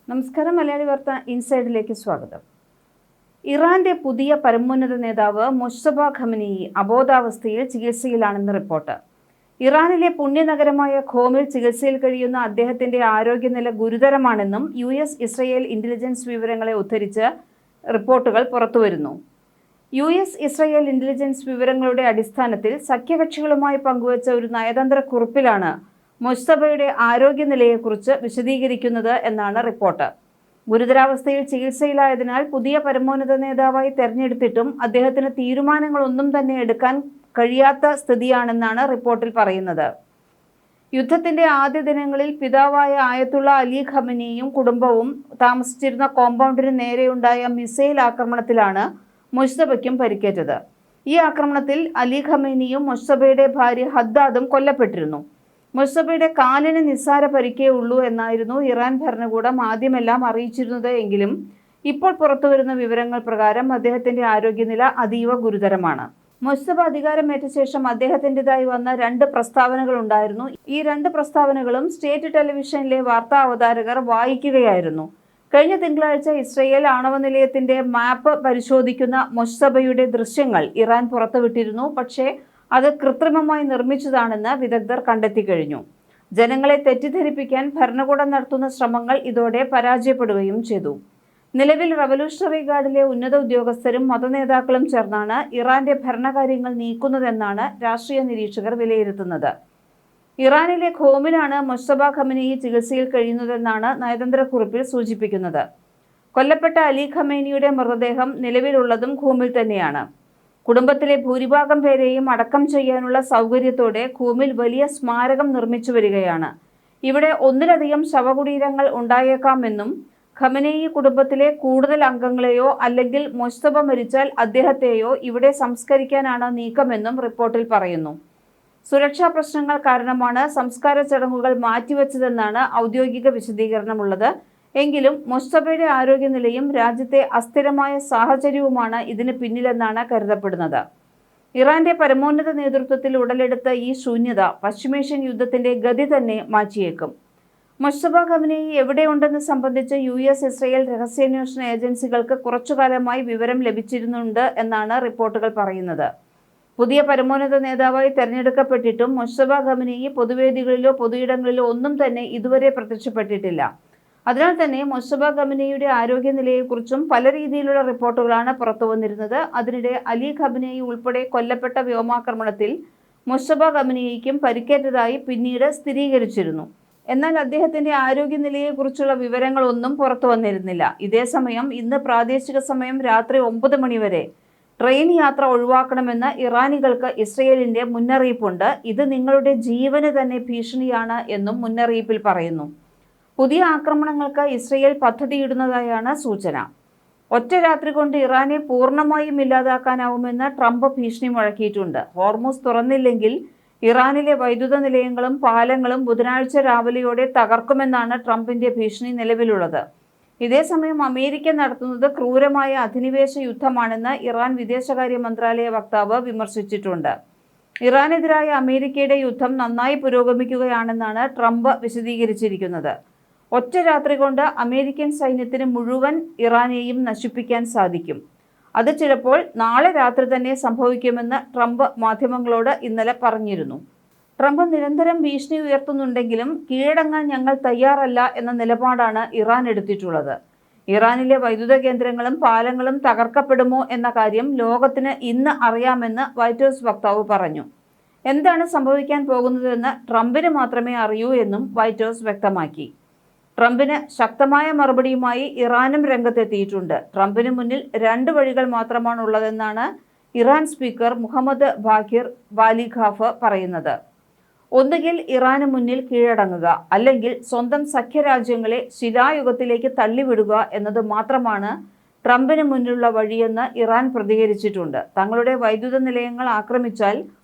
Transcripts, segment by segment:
നമസ്കാരം. മലയാളി വാർത്ത ഇൻസൈഡിലേക്ക് സ്വാഗതം. ഇറാന്റെ പുതിയ പരമോന്നത നേതാവ് മുജ്തബ ഖമനേയി അബോധാവസ്ഥയിൽ ചികിത്സയിലാണെന്ന് റിപ്പോർട്ട്. ഇറാനിലെ പുണ്യനഗരമായ ഖോമിൽ ചികിത്സയിൽ കഴിയുന്ന അദ്ദേഹത്തിന്റെ ആരോഗ്യനില ഗുരുതരമാണെന്നും ഇസ്രയേൽ ഇന്റലിജൻസ് വിവരങ്ങളെ ഉദ്ധരിച്ച് റിപ്പോർട്ടുകൾ പുറത്തുവരുന്നു. ഇസ്രയേൽ ഇന്റലിജൻസ് വിവരങ്ങളുടെ അടിസ്ഥാനത്തിൽ സഖ്യകക്ഷികളുമായി പങ്കുവച്ച ഒരു നയതന്ത്ര കുറിപ്പിലാണ് മുജ്തബയുടെ ആരോഗ്യനിലയെക്കുറിച്ച് വിശദീകരിക്കുന്നത് എന്നാണ് റിപ്പോർട്ട്. ഗുരുതരാവസ്ഥയിൽ ചികിത്സയിലായതിനാൽ പുതിയ പരമോന്നത നേതാവായി തെരഞ്ഞെടുത്തിട്ടും അദ്ദേഹത്തിന് തീരുമാനങ്ങളൊന്നും തന്നെ എടുക്കാൻ കഴിയാത്ത സ്ഥിതിയാണെന്നാണ് റിപ്പോർട്ടിൽ പറയുന്നത്. യുദ്ധത്തിന്റെ ആദ്യ ദിനങ്ങളിൽ പിതാവായ ആയത്തുള്ള അലി ഖമനേയിയും കുടുംബവും താമസിച്ചിരുന്ന കോമ്പൗണ്ടിന് നേരെയുണ്ടായ മിസൈൽ ആക്രമണത്തിലാണ് മുജ്തബയ്ക്കും പരിക്കേറ്റത്. ഈ ആക്രമണത്തിൽ അലി ഖമനേയിയും മുജ്തബയുടെ ഭാര്യ ഹദ്ദാദും കൊല്ലപ്പെട്ടിരുന്നു. മുജ്തബയുടെ കാലിന് നിസ്സാര പരിക്കേ ഉള്ളൂ എന്നായിരുന്നു ഇറാൻ ഭരണകൂടം ആദ്യമെല്ലാം അറിയിച്ചിരുന്നത്. എങ്കിലും ഇപ്പോൾ പുറത്തുവരുന്ന വിവരങ്ങൾ പ്രകാരം അദ്ദേഹത്തിന്റെ ആരോഗ്യനില അതീവ ഗുരുതരമാണ്. മുജ്തബ അധികാരമേറ്റ ശേഷം അദ്ദേഹത്തിൻ്റെതായി വന്ന 2 പ്രസ്താവനകൾ ഉണ്ടായിരുന്നു. ഈ 2 പ്രസ്താവനകളും സ്റ്റേറ്റ് ടെലിവിഷനിലെ വാർത്താ അവതാരകർ വായിക്കുകയായിരുന്നു. കഴിഞ്ഞ തിങ്കളാഴ്ച ഇസ്രയേൽ ആണവ നിലയത്തിന്റെ മാപ്പ് പരിശോധിക്കുന്ന മുജ്തബയുടെ ദൃശ്യങ്ങൾ ഇറാൻ പുറത്തുവിട്ടിരുന്നു. പക്ഷേ അത് കൃത്രിമമായി നിർമ്മിച്ചതാണെന്ന് വിദഗ്ധർ കണ്ടെത്തി കഴിഞ്ഞു. ജനങ്ങളെ തെറ്റിദ്ധരിപ്പിക്കാൻ ഭരണകൂടം നടത്തുന്ന ശ്രമങ്ങൾ ഇതോടെ പരാജയപ്പെടുകയും ചെയ്തു. നിലവിൽ റവല്യൂഷണറി ഗാർഡിലെ ഉന്നത ഉദ്യോഗസ്ഥരും മതനേതാക്കളും ചേർന്നാണ് ഇറാന്റെ ഭരണകാര്യങ്ങൾ നീക്കുന്നതെന്നാണ് രാഷ്ട്രീയ നിരീക്ഷകർ വിലയിരുത്തുന്നത്. ഇറാനിലെ ഖോമിലാണ് മുജ്തബ ഖമനേയി ചികിത്സയിൽ കഴിയുന്നതെന്നാണ് നയതന്ത്രക്കുറിപ്പിൽ സൂചിപ്പിക്കുന്നത്. കൊല്ലപ്പെട്ട അലി ഖമേനിയുടെ മൃതദേഹം നിലവിലുള്ളതും ഖൂമിൽ തന്നെയാണ്. കുടുംബത്തിലെ ഭൂരിഭാഗം പേരെയും അടക്കം ചെയ്യാനുള്ള സൗകര്യത്തോടെ ഖൂമിൽ വലിയ സ്മാരകം നിർമ്മിച്ചു വരികയാണ്. ഇവിടെ ഒന്നിലധികം ശവകുടീരങ്ങൾ ഉണ്ടായേക്കാമെന്നും ഖമനേയി കുടുംബത്തിലെ കൂടുതൽ അംഗങ്ങളെയോ അല്ലെങ്കിൽ മുജ്തബ മരിച്ചാൽ അദ്ദേഹത്തെയോ ഇവിടെ സംസ്കരിക്കാനാണ് നീക്കമെന്നും റിപ്പോർട്ടിൽ പറയുന്നു. സുരക്ഷാ പ്രശ്നങ്ങൾ കാരണമാണ് സംസ്കാര ചടങ്ങുകൾ മാറ്റിവെച്ചതെന്നാണ് ഔദ്യോഗിക വിശദീകരണമുള്ളത്. എങ്കിലും മുജ്തബയുടെ ആരോഗ്യനിലയും രാജ്യത്തെ അസ്ഥിരമായ സാഹചര്യവുമാണ് ഇതിന് പിന്നിലെന്നാണ് കരുതപ്പെടുന്നത്. ഇറാന്റെ പരമോന്നത നേതൃത്വത്തിൽ ഉടലെടുത്ത ഈ ശൂന്യത പശ്ചിമേഷ്യൻ യുദ്ധത്തിന്റെ ഗതി തന്നെ മാറ്റിയേക്കും. മുജ്തബ ഖമനേയി എവിടെയുണ്ടെന്ന് സംബന്ധിച്ച് ഇസ്രയേൽ രഹസ്യാന്വേഷണ ഏജൻസികൾക്ക് കുറച്ചുകാലമായി വിവരം ലഭിച്ചിരുന്നുണ്ട് എന്നാണ് റിപ്പോർട്ടുകൾ പറയുന്നത്. പുതിയ പരമോന്നത നേതാവായി തെരഞ്ഞെടുക്കപ്പെട്ടിട്ടും മുജ്തബ ഖമനേയി പൊതുവേദികളിലോ പൊതുയിടങ്ങളിലോ ഒന്നും തന്നെ ഇതുവരെ പ്രത്യക്ഷപ്പെട്ടിട്ടില്ല. അതിനാൽ തന്നെ മുജ്തബ ഖമനേയിയുടെ ആരോഗ്യനിലയെക്കുറിച്ചും പല രീതിയിലുള്ള റിപ്പോർട്ടുകളാണ് പുറത്തുവന്നിരുന്നത്. അതിനിടെ അലി ഖമനേയി ഉൾപ്പെടെ കൊല്ലപ്പെട്ട വ്യോമാക്രമണത്തിൽ മുജ്തബ ഖമനേയിക്കും പരിക്കേറ്റതായി പിന്നീട് സ്ഥിരീകരിച്ചിരുന്നു. എന്നാൽ അദ്ദേഹത്തിന്റെ ആരോഗ്യനിലയെക്കുറിച്ചുള്ള വിവരങ്ങളൊന്നും പുറത്തു വന്നിരുന്നില്ല. ഇതേസമയം ഇന്ന് പ്രാദേശിക സമയം രാത്രി 9 മണി വരെ ട്രെയിൻ യാത്ര ഒഴിവാക്കണമെന്ന് ഇറാനികൾക്ക് ഇസ്രയേലിന്റെ മുന്നറിയിപ്പുണ്ട്. ഇത് നിങ്ങളുടെ ജീവന് തന്നെ ഭീഷണിയാണ് എന്നും മുന്നറിയിപ്പിൽ പറയുന്നു. പുതിയ ആക്രമണങ്ങൾക്ക് ഇസ്രയേൽ പദ്ധതിയിടുന്നതായാണ് സൂചന. ഒറ്റ രാത്രി കൊണ്ട് ഇറാനെ പൂർണ്ണമായും ഇല്ലാതാക്കാനാവുമെന്ന് ട്രംപ് ഭീഷണി മുഴക്കിയിട്ടുണ്ട്. ഹോർമുസ് തുറന്നില്ലെങ്കിൽ ഇറാനിലെ വൈദ്യുത നിലയങ്ങളും പാലങ്ങളും ബുധനാഴ്ച രാവിലെയോടെ തകർക്കുമെന്നാണ് ട്രംപിന്റെ ഭീഷണി നിലവിലുള്ളത്. ഇതേസമയം അമേരിക്ക നടത്തുന്നത് ക്രൂരമായ അധിനിവേശ യുദ്ധമാണെന്ന് ഇറാൻ വിദേശകാര്യ മന്ത്രാലയ വക്താവ് വിമർശിച്ചിട്ടുണ്ട്. ഇറാനെതിരായ അമേരിക്കയുടെ യുദ്ധം നന്നായി പുരോഗമിക്കുകയാണെന്നാണ് ട്രംപ് വിശദീകരിച്ചിരിക്കുന്നത്. ഒറ്റ രാത്രി കൊണ്ട് അമേരിക്കൻ സൈന്യത്തിന് മുഴുവൻ ഇറാനെയും നശിപ്പിക്കാൻ സാധിക്കും. അത് ചിലപ്പോൾ നാളെ രാത്രി തന്നെ സംഭവിക്കുമെന്ന് ട്രംപ് മാധ്യമങ്ങളോട് ഇന്നലെ പറഞ്ഞിരുന്നു. ട്രംപ് നിരന്തരം ഭീഷണി ഉയർത്തുന്നുണ്ടെങ്കിലും കീഴടങ്ങാൻ ഞങ്ങൾ തയ്യാറല്ല എന്ന നിലപാടാണ് ഇറാൻ എടുത്തിട്ടുള്ളത്. ഇറാനിലെ വൈദ്യുത കേന്ദ്രങ്ങളും പാലങ്ങളും തകർക്കപ്പെടുമോ എന്ന കാര്യം ലോകത്തിന് ഇന്ന് അറിയാമെന്ന് വൈറ്റ് ഹൗസ് വക്താവ് പറഞ്ഞു. എന്താണ് സംഭവിക്കാൻ പോകുന്നതെന്ന് ട്രംപിന് മാത്രമേ അറിയൂ എന്നും വൈറ്റ് ഹൗസ് വ്യക്തമാക്കി. ട്രംപിന് ശക്തമായ മറുപടിയുമായി ഇറാനും രംഗത്തെത്തിയിട്ടുണ്ട്. ട്രംപിന് മുന്നിൽ 2 വഴികൾ മാത്രമാണുള്ളതെന്നാണ് ഇറാൻ സ്പീക്കർ മുഹമ്മദ് ബാഖിർ വാലിഖാഫ് പറയുന്നത്. ഒന്നുകിൽ ഇറാന് മുന്നിൽ കീഴടങ്ങുക, അല്ലെങ്കിൽ സ്വന്തം സഖ്യരാജ്യങ്ങളെ ശിലായുഗത്തിലേക്ക് തള്ളിവിടുക എന്നത് മാത്രമാണ് ട്രംപിന് മുന്നിലുള്ള വഴിയെന്ന് ഇറാൻ പ്രതികരിച്ചിട്ടുണ്ട്. തങ്ങളുടെ വൈദ്യുത നിലയങ്ങൾ ആക്രമിച്ചാൽ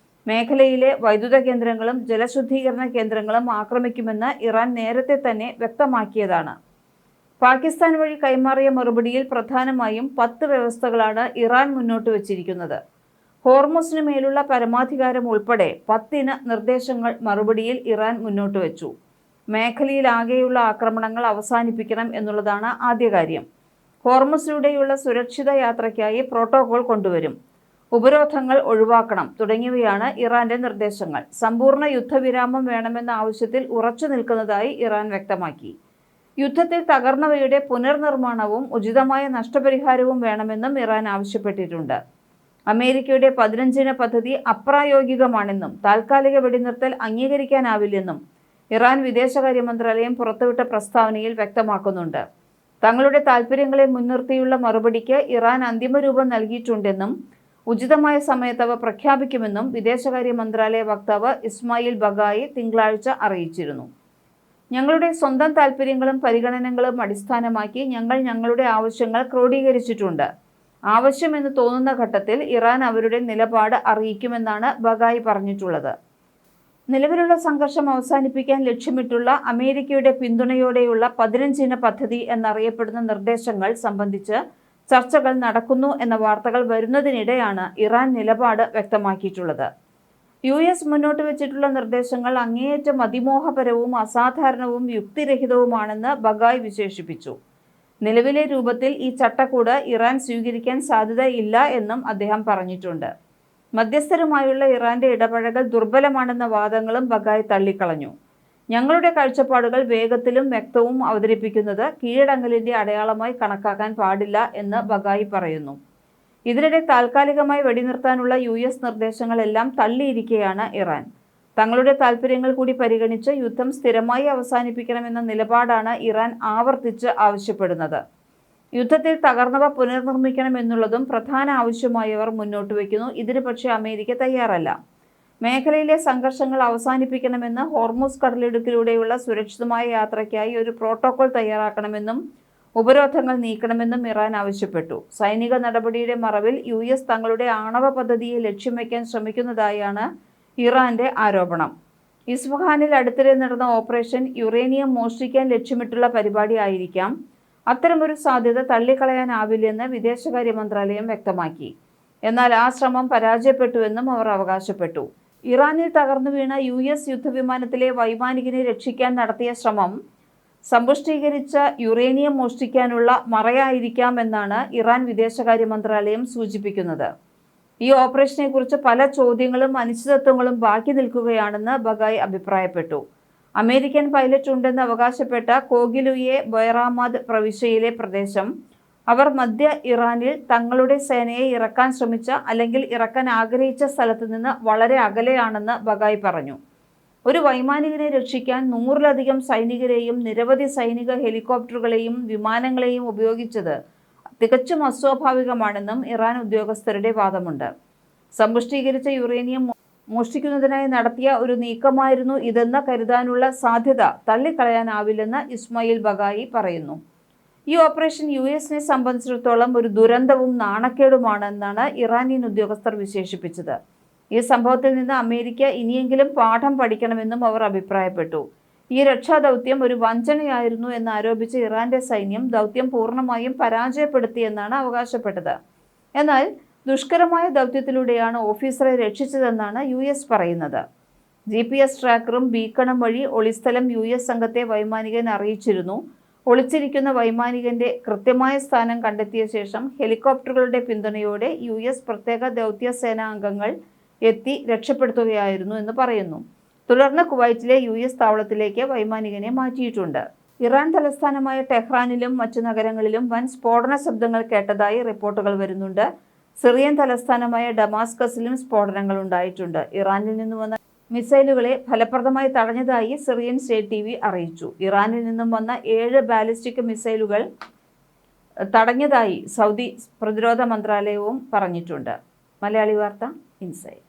മേഖലയിലെ വൈദ്യുത കേന്ദ്രങ്ങളും ജലശുദ്ധീകരണ കേന്ദ്രങ്ങളും ആക്രമിക്കുമെന്ന് ഇറാൻ നേരത്തെ തന്നെ വ്യക്തമാക്കിയതാണ്. പാകിസ്ഥാൻ വഴി കൈമാറിയ മറുപടിയിൽ പ്രധാനമായും 10 വ്യവസ്ഥകളാണ് ഇറാൻ മുന്നോട്ട് വച്ചിരിക്കുന്നത്. ഹോർമുസിന് മേലുള്ള പരമാധികാരം ഉൾപ്പെടെ 10 നിർദ്ദേശങ്ങൾ മറുപടിയിൽ ഇറാൻ മുന്നോട്ട് വച്ചു. മേഖലയിലാകെയുള്ള ആക്രമണങ്ങൾ അവസാനിപ്പിക്കണം എന്നുള്ളതാണ് ആദ്യ കാര്യം. ഹോർമുസിലൂടെയുള്ള സുരക്ഷിത യാത്രയ്ക്കായി പ്രോട്ടോകോൾ കൊണ്ടുവരും, ഉപരോധങ്ങൾ ഒഴിവാക്കണം തുടങ്ങിയവയാണ് ഇറാന്റെ നിർദ്ദേശങ്ങൾ. സമ്പൂർണ്ണ യുദ്ധവിരാമം വേണമെന്ന ആവശ്യത്തിൽ ഉറച്ചു നിൽക്കുന്നതായി ഇറാൻ വ്യക്തമാക്കി. യുദ്ധത്തിൽ തകർന്നവയുടെ പുനർനിർമ്മാണവും ഉചിതമായ നഷ്ടപരിഹാരവും വേണമെന്നും ഇറാൻ ആവശ്യപ്പെട്ടിട്ടുണ്ട്. അമേരിക്കയുടെ 15 പദ്ധതി അപ്രായോഗികമാണെന്നും താൽക്കാലിക വെടിനിർത്തൽ അംഗീകരിക്കാനാവില്ലെന്നും ഇറാൻ വിദേശകാര്യ മന്ത്രാലയം പുറത്തുവിട്ട പ്രസ്താവനയിൽ വ്യക്തമാക്കുന്നുണ്ട്. തങ്ങളുടെ താൽപ്പര്യങ്ങളെ മുൻനിർത്തിയുള്ള മറുപടിക്ക് ഇറാൻ അന്തിമരൂപം നൽകിയിട്ടുണ്ടെന്നും ഉചിതമായ സമയത്ത് അവ പ്രഖ്യാപിക്കുമെന്നും വിദേശകാര്യ മന്ത്രാലയ വക്താവ് ഇസ്മായിൽ ബഗായി തിങ്കളാഴ്ച അറിയിച്ചിരുന്നു. ഞങ്ങളുടെ സ്വന്തം താൽപ്പര്യങ്ങളും പരിഗണനകളും അടിസ്ഥാനമാക്കി ഞങ്ങൾ ഞങ്ങളുടെ ആവശ്യങ്ങൾ ക്രോഡീകരിച്ചിട്ടുണ്ട്. ആവശ്യമെന്ന് തോന്നുന്ന ഘട്ടത്തിൽ ഇറാൻ അവരുടെ നിലപാട് അറിയിക്കുമെന്നാണ് ബഗായി പറഞ്ഞിട്ടുള്ളത്. നിലവിലുള്ള സംഘർഷം അവസാനിപ്പിക്കാൻ ലക്ഷ്യമിട്ടുള്ള അമേരിക്കയുടെ പിന്തുണയോടെയുള്ള 15 പദ്ധതി എന്നറിയപ്പെടുന്ന നിർദ്ദേശങ്ങൾ സംബന്ധിച്ച് ചർച്ചകൾ നടക്കുന്നു എന്ന വാർത്തകൾ വരുന്നതിനിടെയാണ് ഇറാൻ നിലപാട് വ്യക്തമാക്കിയിട്ടുള്ളത്. US മുന്നോട്ട് വെച്ചിട്ടുള്ള നിർദ്ദേശങ്ങൾ അങ്ങേയറ്റം അതിമോഹപരവും അസാധാരണവും യുക്തിരഹിതവുമാണെന്ന് ബഗായി വിശേഷിപ്പിച്ചു. നിലവിലെ രൂപത്തിൽ ഈ ചട്ടക്കൂട് ഇറാൻ സ്വീകരിക്കാൻ സാധ്യതയില്ല എന്നും അദ്ദേഹം പറഞ്ഞിട്ടുണ്ട്. മധ്യസ്ഥരുമായുള്ള ഇറാന്റെ ഇടപഴകൽ ദുർബലമാണെന്ന വാദങ്ങളും ബഗായി തള്ളിക്കളഞ്ഞു. ഞങ്ങളുടെ കാഴ്ചപ്പാടുകൾ വേഗത്തിലും വ്യക്തവും അവതരിപ്പിക്കുന്നത് കീഴടങ്ങലിന്റെ അടയാളമായി കണക്കാക്കാൻ പാടില്ല എന്ന് ബഗായി പറയുന്നു. ഇതിനിടെ താൽക്കാലികമായി വെടിനിർത്താനുള്ള US നിർദ്ദേശങ്ങളെല്ലാം തള്ളിയിരിക്കെയാണ് ഇറാൻ. തങ്ങളുടെ താൽപ്പര്യങ്ങൾ കൂടി പരിഗണിച്ച് യുദ്ധം സ്ഥിരമായി അവസാനിപ്പിക്കണമെന്ന നിലപാടാണ് ഇറാൻ ആവർത്തിച്ച് ആവശ്യപ്പെടുന്നത്. യുദ്ധത്തിൽ തകർന്നവ പുനർനിർമ്മിക്കണമെന്നുള്ളതും പ്രധാന ആവശ്യമായി അവർ മുന്നോട്ട് വയ്ക്കുന്നു. ഇതിന് പക്ഷേ അമേരിക്ക തയ്യാറല്ല. മേഖലയിലെ സംഘർഷങ്ങൾ അവസാനിപ്പിക്കണമെന്ന് ഹോർമുസ് കടലിടുക്കിലൂടെയുള്ള സുരക്ഷിതമായ യാത്രയ്ക്കായി ഒരു പ്രോട്ടോകോൾ തയ്യാറാക്കണമെന്നും ഉപരോധങ്ങൾ നീക്കണമെന്നും ഇറാൻ ആവശ്യപ്പെട്ടു. സൈനിക നടപടിയുടെ മറവിൽ US തങ്ങളുടെ ആണവ പദ്ധതിയെ ലക്ഷ്യം വയ്ക്കാൻ ശ്രമിക്കുന്നതായാണ് ഇറാന്റെ ആരോപണം. ഇസ്ഫഹാനിൽ അടുത്തിടെ നടന്ന ഓപ്പറേഷൻ യുറേനിയം മോഷ്ടിക്കാൻ ലക്ഷ്യമിട്ടുള്ള പരിപാടി ആയിരിക്കാം. അത്തരമൊരു സാധ്യത തള്ളിക്കളയാനാവില്ലെന്ന് വിദേശകാര്യ മന്ത്രാലയം വ്യക്തമാക്കി. എന്നാൽ ആ ശ്രമം പരാജയപ്പെട്ടുവെന്നും അവർ അവകാശപ്പെട്ടു. ഇറാനിൽ തകർന്നു വീണ US യുദ്ധവിമാനത്തിലെ വൈമാനികനെ രക്ഷിക്കാൻ നടത്തിയ ശ്രമം സമ്പുഷ്ടീകരിച്ച യുറേനിയം മോഷ്ടിക്കാനുള്ള മറയായിരിക്കാമെന്നാണ് ഇറാൻ വിദേശകാര്യ മന്ത്രാലയം സൂചിപ്പിക്കുന്നത്. ഈ ഓപ്പറേഷനെക്കുറിച്ച് പല ചോദ്യങ്ങളും അനിശ്ചിതത്വങ്ങളും ബാക്കി നിൽക്കുകയാണെന്ന് ബഗായി അഭിപ്രായപ്പെട്ടു. അമേരിക്കൻ പൈലറ്റ് ഉണ്ടെന്ന് അവകാശപ്പെട്ട കോഗിലുയെ ബൊയറാമാദ് പ്രവിശ്യയിലെ പ്രദേശം അവർ മധ്യ ഇറാനിൽ തങ്ങളുടെ സേനയെ ഇറക്കാൻ ശ്രമിച്ച അല്ലെങ്കിൽ ഇറക്കാൻ ആഗ്രഹിച്ച സ്ഥലത്ത് നിന്ന് വളരെ അകലെയാണെന്ന് ബഗായി പറഞ്ഞു. ഒരു വൈമാനികനെ രക്ഷിക്കാൻ 100-ലധികം സൈനികരെയും നിരവധി സൈനിക ഹെലികോപ്റ്ററുകളെയും വിമാനങ്ങളെയും ഉപയോഗിച്ചത് തികച്ചും അസ്വാഭാവികമാണെന്നും ഇറാൻ ഉദ്യോഗസ്ഥരുടെ വാദമുണ്ട്. സമ്പുഷ്ടീകരിച്ച യുറേനിയം മോഷ്ടിക്കുന്നതിനായി നടത്തിയ ഒരു നീക്കമായിരുന്നു ഇതെന്ന് കരുതാനുള്ള സാധ്യത തള്ളിക്കളയാനാവില്ലെന്ന് ഇസ്മായിൽ ബഗായി പറയുന്നു. ഈ ഓപ്പറേഷൻ US-നെ സംബന്ധിച്ചിടത്തോളം ഒരു ദുരന്തവും നാണക്കേടുമാണെന്നാണ് ഇറാനിയൻ ഉദ്യോഗസ്ഥർ വിശേഷിപ്പിച്ചത്. ഈ സംഭവത്തിൽ നിന്ന് അമേരിക്ക ഇനിയെങ്കിലും പാഠം പഠിക്കണമെന്നും അവർ അഭിപ്രായപ്പെട്ടു. ഈ രക്ഷാദൗത്യം ഒരു വഞ്ചനയായിരുന്നു എന്നാരോപിച്ച ഇറാന്റെ സൈന്യം ദൗത്യം പൂർണ്ണമായും പരാജയപ്പെടുത്തിയെന്നാണ് അവകാശപ്പെട്ടത്. എന്നാൽ ദുഷ്കരമായ ദൗത്യത്തിലൂടെയാണ് ഓഫീസറെ രക്ഷിച്ചതെന്നാണ് US പറയുന്നത്. GPS ട്രാക്കറും ബീക്കണും വഴി ഒളിസ്ഥലം US സംഘത്തെ വൈമാനികൻ അറിയിച്ചിരുന്നു. ഒളിച്ചിരിക്കുന്ന വൈമാനികന്റെ കൃത്യമായ സ്ഥാനം കണ്ടെത്തിയ ശേഷം ഹെലികോപ്റ്ററുകളുടെ പിന്തുണയോടെ US പ്രത്യേക ദൗത്യ സേനാ അംഗങ്ങൾ എത്തി രക്ഷപ്പെടുത്തുകയായിരുന്നു എന്ന് പറയുന്നു. തുടർന്ന് കുവൈറ്റിലെ US താവളത്തിലേക്ക് വൈമാനികനെ മാറ്റിയിട്ടുണ്ട്. ഇറാൻ തലസ്ഥാനമായ ടെഹ്റാനിലും മറ്റു നഗരങ്ങളിലും വൻ സ്ഫോടന ശബ്ദങ്ങൾ കേട്ടതായി റിപ്പോർട്ടുകൾ വരുന്നുണ്ട്. സിറിയൻ തലസ്ഥാനമായ ഡമാസ്കസിലും സ്ഫോടനങ്ങൾ ഉണ്ടായിട്ടുണ്ട്. ഇറാനിൽ നിന്നും വന്ന മിസൈലുകളെ ഫലപ്രദമായി തടഞ്ഞതായി സിറിയൻ സ്റ്റേറ്റ് TV അറിയിച്ചു. ഇറാനിൽ നിന്നും വന്ന 7 ബാലിസ്റ്റിക് മിസൈലുകൾ തടഞ്ഞതായി സൗദി പ്രതിരോധ മന്ത്രാലയവും പറഞ്ഞിട്ടുണ്ട്. മലയാളി വാർത്ത ഇൻസൈഡ്.